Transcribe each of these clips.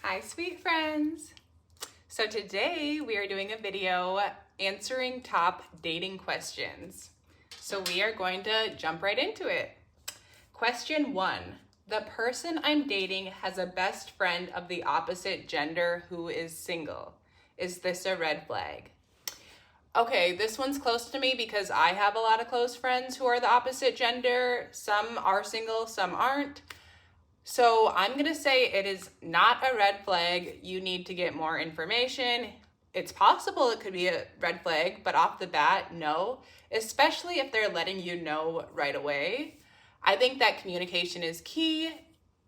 Hi, sweet friends. So today we are doing a video answering top dating questions. So we are going to jump right into it. Question 1. The person I'm dating has a best friend of the opposite gender who is single. Is this a red flag? Okay, this one's close to me because I have a lot of close friends who are the opposite gender. Some are single, some aren't. So I'm going to say it is not a red flag. You need to get more information. It's possible it could be a red flag, but off the bat, no, especially if they're letting you know right away. I think that communication is key.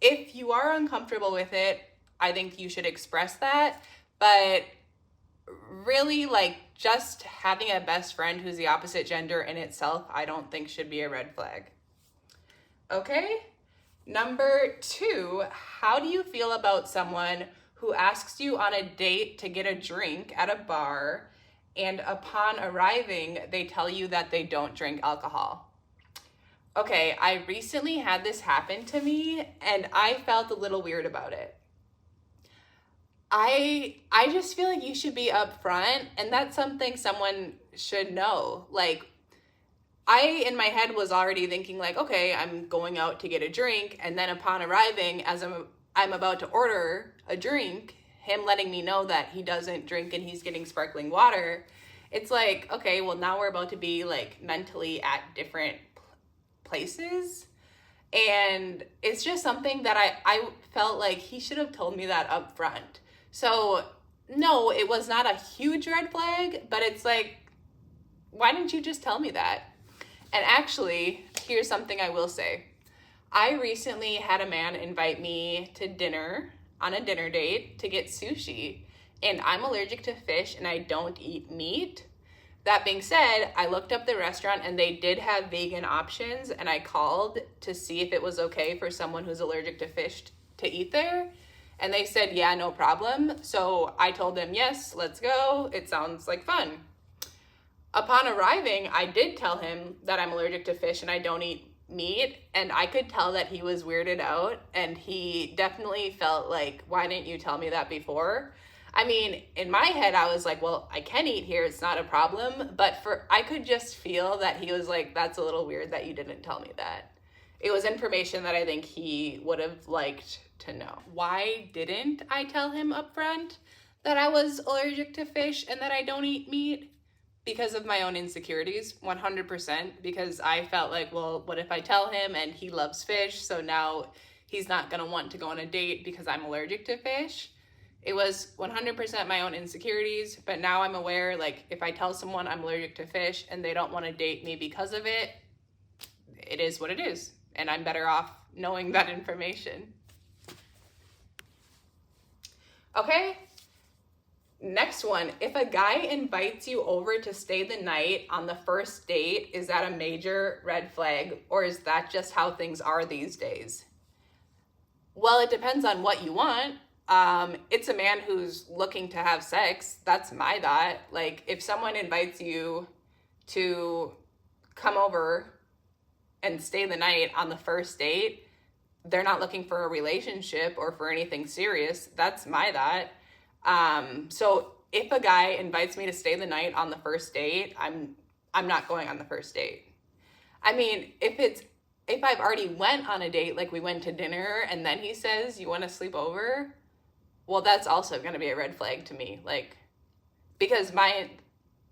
If you are uncomfortable with it, I think you should express that. But really, just having a best friend who's the opposite gender in itself, I don't think should be a red flag. Okay? Number 2, how do you feel about someone who asks you on a date to get a drink at a bar and upon arriving, they tell you that they don't drink alcohol? Okay, I recently had this happen to me and I felt a little weird about it. I just feel like you should be upfront, and that's something someone should know. I, in my head, was already thinking okay, I'm going out to get a drink, and then upon arriving, as I'm about to order a drink, him letting me know that he doesn't drink and he's getting sparkling water, it's okay, well, now we're about to be mentally at different places, and it's just something that I felt like he should have told me that up front. So no, it was not a huge red flag, but it's why didn't you just tell me that? And actually, here's something I will say. I recently had a man invite me to dinner on a dinner date to get sushi, and I'm allergic to fish and I don't eat meat. That being said, I looked up the restaurant and they did have vegan options, and I called to see if it was okay for someone who's allergic to fish to eat there. And they said, yeah, no problem. So I told them, yes, let's go. It sounds like fun. Upon arriving, I did tell him that I'm allergic to fish and I don't eat meat, and I could tell that he was weirded out, and he definitely felt why didn't you tell me that before? I mean, in my head, I was well, I can eat here, it's not a problem, but I could just feel that he was that's a little weird that you didn't tell me that. It was information that I think he would have liked to know. Why didn't I tell him up front that I was allergic to fish and that I don't eat meat? Because of my own insecurities, 100%, because I felt well, what if I tell him and he loves fish, so now he's not gonna want to go on a date because I'm allergic to fish? It was 100% my own insecurities, but now I'm aware, if I tell someone I'm allergic to fish and they don't want to date me because of it, it is what it is, and I'm better off knowing that information. Okay? Next one, if a guy invites you over to stay the night on the first date, is that a major red flag, or is that just how things are these days? Well, it depends on what you want. It's a man who's looking to have sex. That's my thought. If someone invites you to come over and stay the night on the first date, they're not looking for a relationship or for anything serious. That's my thought. So if a guy invites me to stay the night on the first date, I'm not going on the first date. I mean, if I've already went on a date, we went to dinner and then he says, you want to sleep over? Well, that's also going to be a red flag to me, because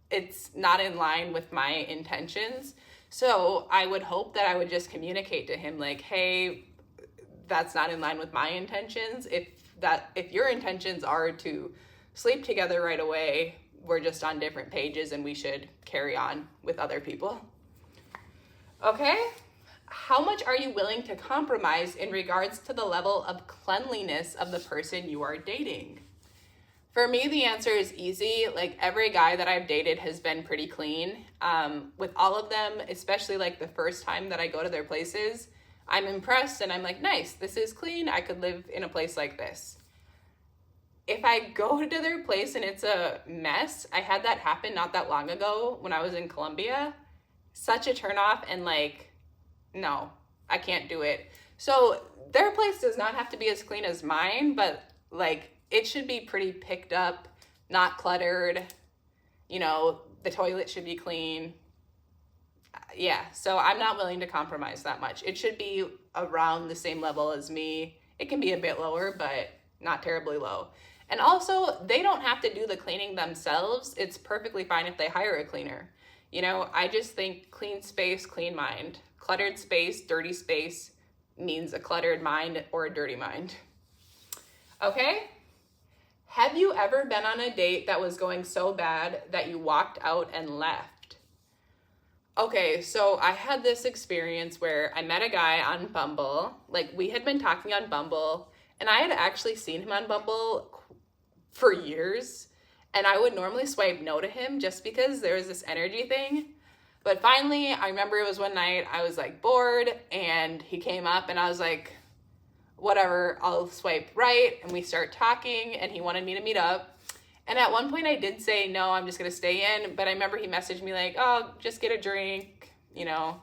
it's not in line with my intentions. So I would hope that I would just communicate to him hey, that's not in line with my intentions. If your intentions are to sleep together right away, we're just on different pages and we should carry on with other people. Okay? How much are you willing to compromise in regards to the level of cleanliness of the person you are dating? For me, the answer is easy. Every guy that I've dated has been pretty clean. With all of them, especially the first time that I go to their places, I'm impressed and I'm nice, this is clean. I could live in a place like this. If I go to their place and it's a mess, I had that happen not that long ago when I was in Colombia. Such a turnoff, and no, I can't do it. So their place does not have to be as clean as mine, but it should be pretty picked up, not cluttered. You know, the toilet should be clean. Yeah, so I'm not willing to compromise that much. It should be around the same level as me. It can be a bit lower, but not terribly low. And also, they don't have to do the cleaning themselves. It's perfectly fine if they hire a cleaner. You know, I just think clean space, clean mind. Cluttered space, dirty space means a cluttered mind or a dirty mind. Okay? Have you ever been on a date that was going so bad that you walked out and left? Okay, so I had this experience where I met a guy on Bumble. Like, we had been talking on Bumble, and I had actually seen him on Bumble for years, and I would normally swipe no to him just because there was this energy thing. But finally, I remember it was one night, I was like bored, and he came up, and I was like, whatever, I'll swipe right, and we start talking, and he wanted me to meet up. And at one point I did say, no, I'm just gonna stay in, but I remember he messaged me like, oh, just get a drink, you know.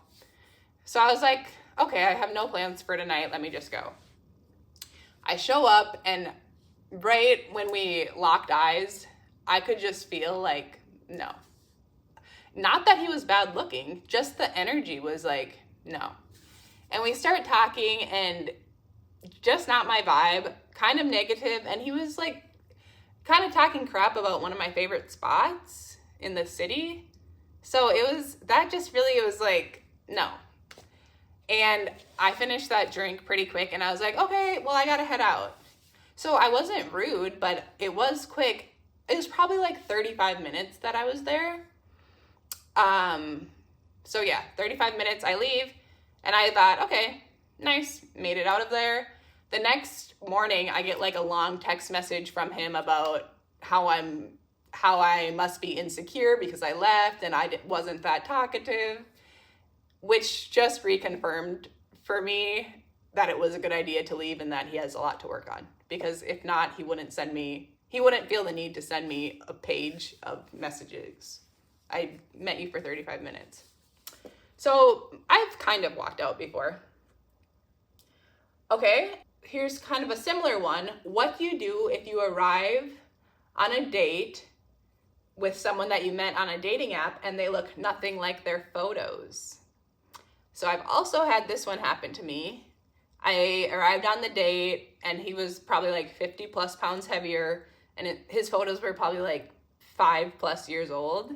So I was like, okay, I have no plans for tonight, let me just go. I show up, and right when we locked eyes, I could just feel like, no. Not that he was bad looking, just the energy was like, no. And we start talking, and just not my vibe, kind of negative, and he was like, kind of talking crap about one of my favorite spots in the city. So it was like, no. And I finished that drink pretty quick, and I was like, okay, well, I gotta head out. So I wasn't rude, but it was quick. It was probably like 35 minutes that I was there. So yeah, 35 minutes, I leave, and I thought, okay, nice, made it out of there. The next morning, I get like a long text message from him about how I must be insecure because I left and I wasn't that talkative, which just reconfirmed for me that it was a good idea to leave and that he has a lot to work on. Because if not, he wouldn't feel the need to send me a page of messages. I met you for 35 minutes. So I've kind of walked out before. Okay. Here's kind of a similar one. What do you do if you arrive on a date with someone that you met on a dating app and they look nothing like their photos? So I've also had this one happen to me. I arrived on the date and he was probably like 50 plus pounds heavier, and his photos were probably like 5+ years old.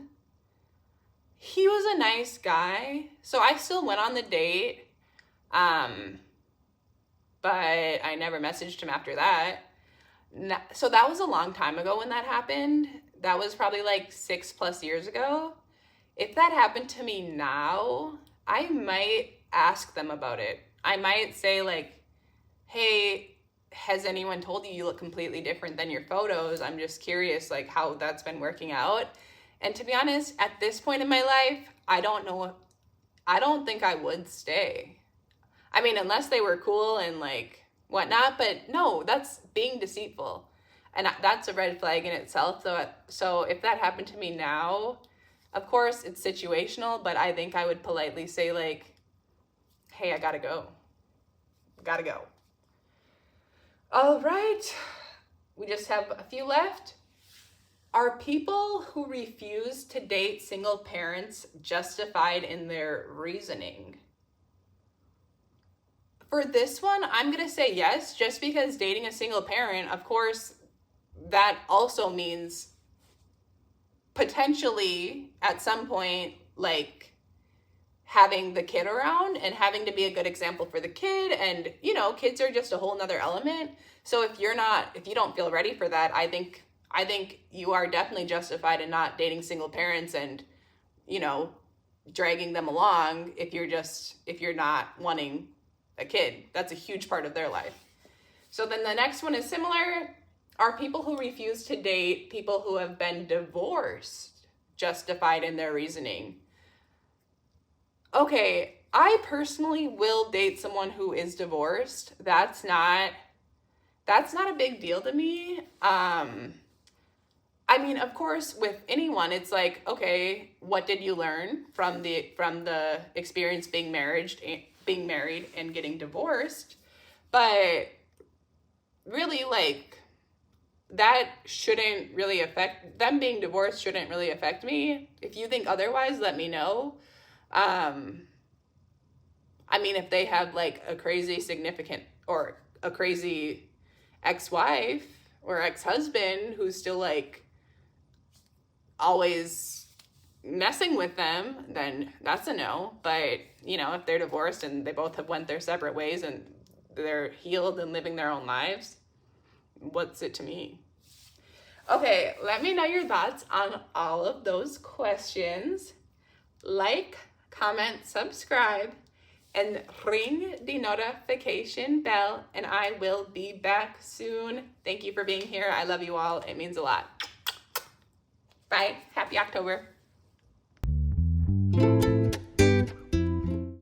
He was a nice guy, so I still went on the date. But I never messaged him after that. So that was a long time ago when that happened. That was probably like 6+ years ago. If that happened to me now, I might ask them about it. I might say like, hey, has anyone told you look completely different than your photos? I'm just curious like how that's been working out. And to be honest, at this point in my life, I don't know. I don't think I would stay. I mean, unless they were cool and like whatnot, but no, that's being deceitful. And that's a red flag in itself. So if that happened to me now, of course it's situational, but I think I would politely say like, hey, I gotta go. Gotta go. All right. We just have a few left. Are people who refuse to date single parents justified in their reasoning? For this one, I'm going to say yes, just because dating a single parent, of course, that also means potentially at some point, like having the kid around and having to be a good example for the kid. And, you know, kids are just a whole nother element. So if you don't feel ready for that, I think you are definitely justified in not dating single parents and, you know, dragging them along if you're not wanting a kid. That's a huge part of their life. So then the next one is similar. Are people who refuse to date people who have been divorced justified in their reasoning? Okay, I personally will date someone who is divorced. That's not a big deal to me. I mean, of course, with anyone, it's like, okay, what did you learn from the experience being married and getting divorced? But really, like, that shouldn't really affect them. Being divorced shouldn't really affect me. If you think otherwise, let me know. I mean, if they have like a crazy significant or a crazy ex-wife or ex-husband who's still like always messing with them, then that's a no. But, you know, if they're divorced and they both have went their separate ways and they're healed and living their own lives, what's it to me? Okay, let me know your thoughts on all of those questions. Like, comment, subscribe, and ring the notification bell, and I will be back soon. Thank you for being here. I love you all. It means a lot. Bye. Happy October.